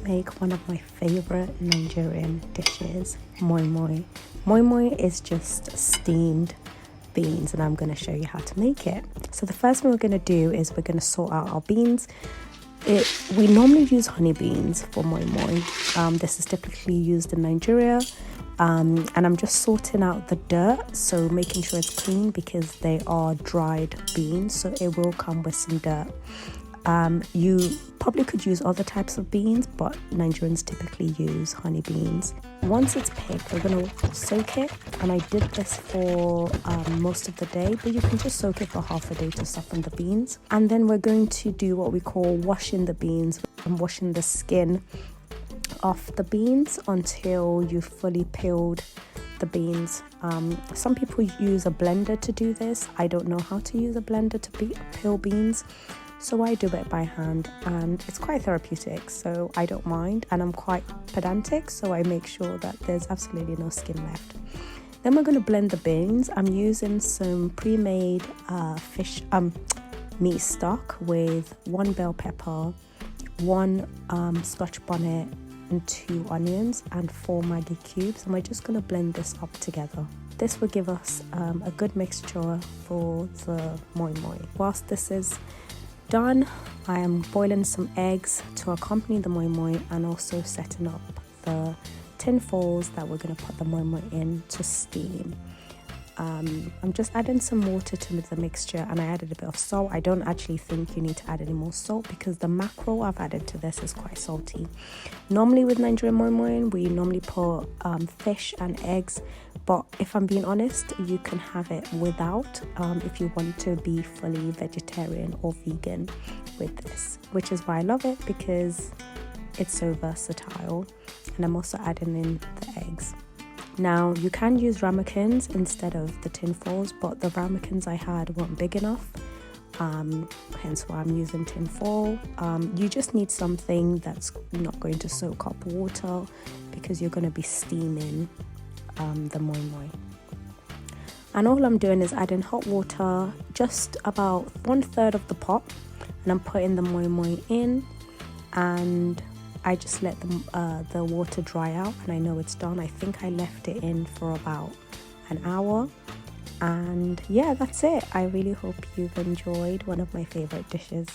make one of my favorite Nigerian dishes, moi moi. Moi moi is just steamed beans, and I'm going to show you how to make it. So the first thing we're going to do is we're going to sort out our beans. We normally use honey beans for moi moi. This is typically used in Nigeria. And I'm just sorting out the dirt, so making sure it's clean because they are dried beans, so it will come with some dirt. You probably could use other types of beans, but Nigerians typically use honey beans. Once it's picked, we're going to soak it, and I did this for most of the day, but you can just soak it for half a day to soften the beans. And then we're going to do what we call washing the beans and washing the skin off the beans until you've fully peeled the beans. Some people use a blender to do this. I don't know how to use a blender to peel beans, so I do it by hand, and it's quite therapeutic, so I don't mind. And I'm quite pedantic, so I make sure that there's absolutely no skin left. Then we're going to blend the beans. I'm using some pre-made meat stock with 1 bell pepper, 1 scotch bonnet, and 2 onions and 4 Maggi cubes, and we're just going to blend this up together. This will give us a good mixture for the moi moi. Whilst this is done, I am boiling some eggs to accompany the moi moi, and also setting up the tin foils that we're going to put the moi moi in to steam. I'm just adding some water to the mixture, and I added a bit of salt. I don't actually think you need to add any more salt because the mackerel I've added to this is quite salty. Normally with Nigerian moi moi, we normally put fish and eggs, but if I'm being honest, you can have it without if you want to be fully vegetarian or vegan with this, which is why I love it, because it's so versatile. And I'm also adding in the eggs. Now, you can use ramekins instead of the tin foils, but the ramekins I had weren't big enough, hence why I'm using tin foil. You just need something that's not going to soak up water because you're going to be steaming the moi moi. And all I'm doing is adding hot water, just about 1/3 of the pot, and I'm putting the moi moi in, and I just let the water dry out, and I know it's done. I think I left it in for about an hour, and yeah, that's it. I really hope you've enjoyed one of my favorite dishes.